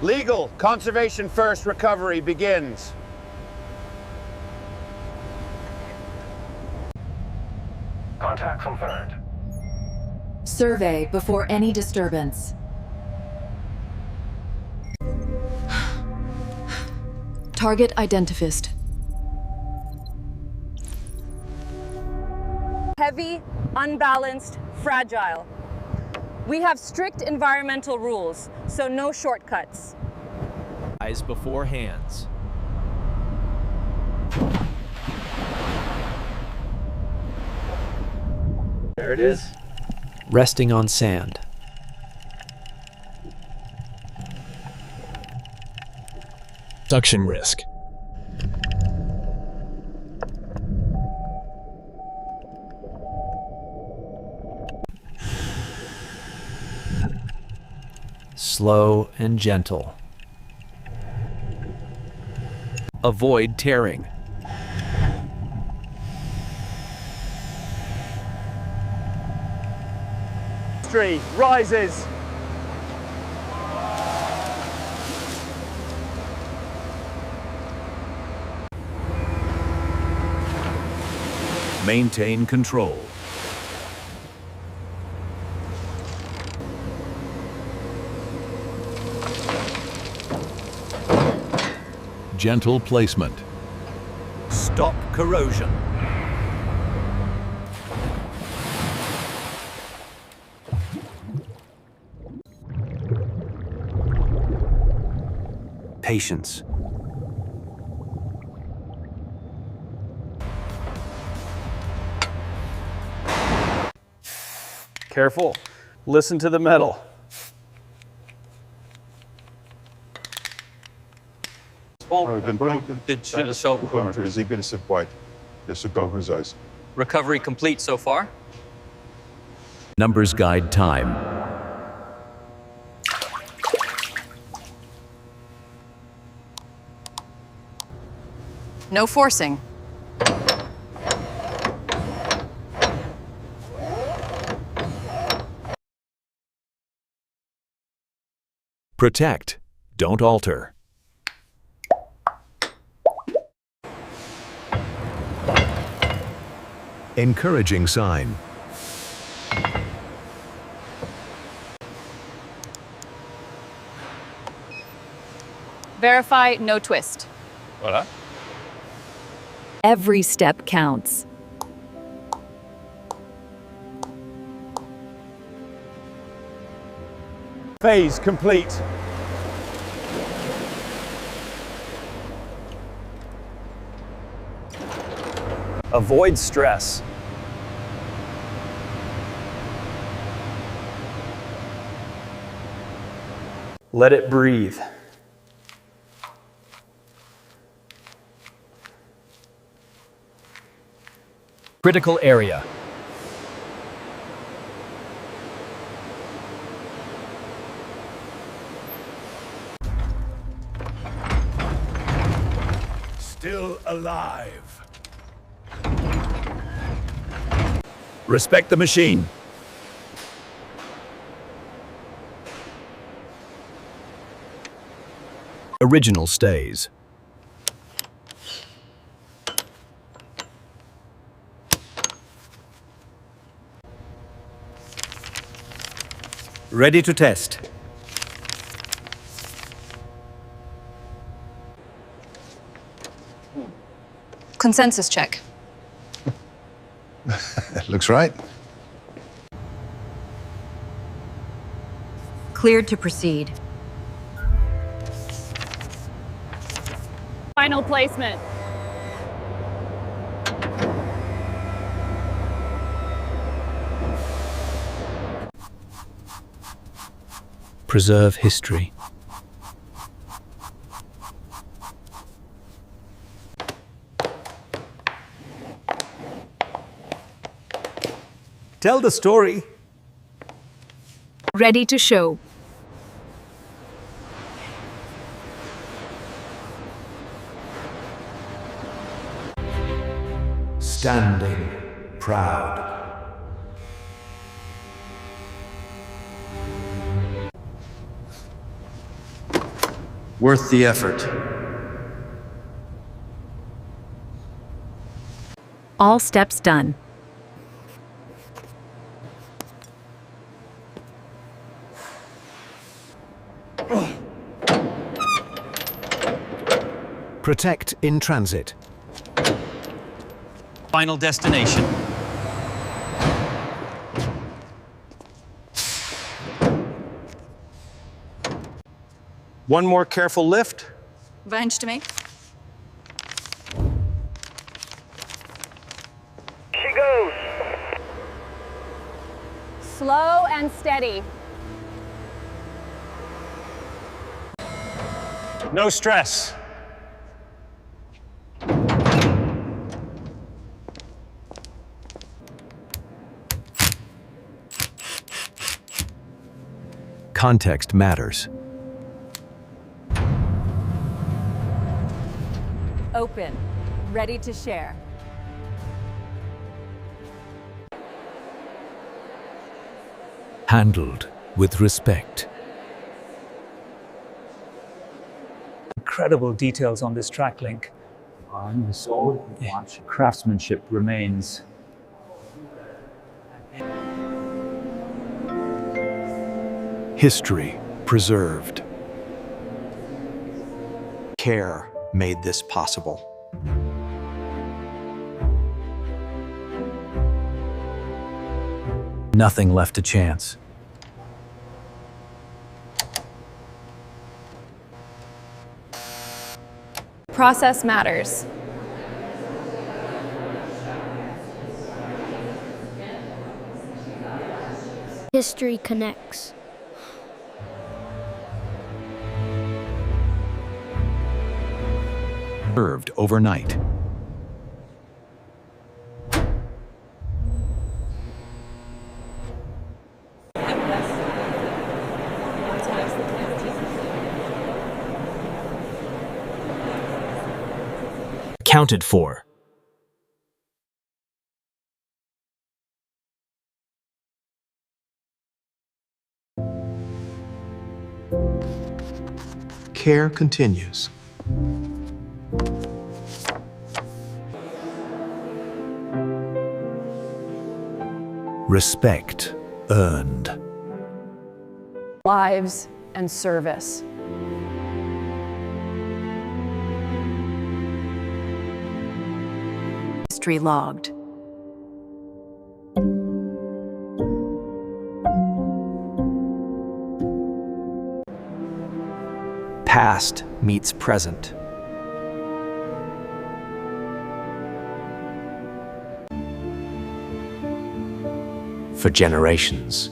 Legal, conservation first, recovery begins. Contact confirmed. Survey before any disturbance. Target identified. Heavy, unbalanced, fragile. We have strict environmental rules, so no shortcuts. Eyes before hands. There it is. Resting on sand. Suction risk. Slow and gentle. Avoid tearing. Tree rises. Maintain control. Gentle placement. Stop corrosion. Patience. Careful. Listen to the metal. Recovery complete so far? Numbers guide time. No forcing. Protect. Don't alter. Encouraging sign. Verify no twist. Voilà. Every step counts. Phase complete. Avoid stress. Let it breathe. Critical area. Still alive. Respect the machine. Original stays. Ready to test. Consensus check. Looks right. Cleared to proceed. Final placement. Preserve history. Tell the story. Ready to show. Standing proud. Worth the effort. All steps done. Protect in transit. Final destination. One more careful lift. Wünscht mich? She goes. Slow and steady. No stress. Context matters. Open. Ready to share. Handled with respect. Incredible details on this track link. Craftsmanship remains. History preserved. Care made this possible. Nothing left to chance. Process matters. History connects. Served overnight. Accounted for. Care continues. Respect earned. Lives and service. History logged. Past meets present. For generations.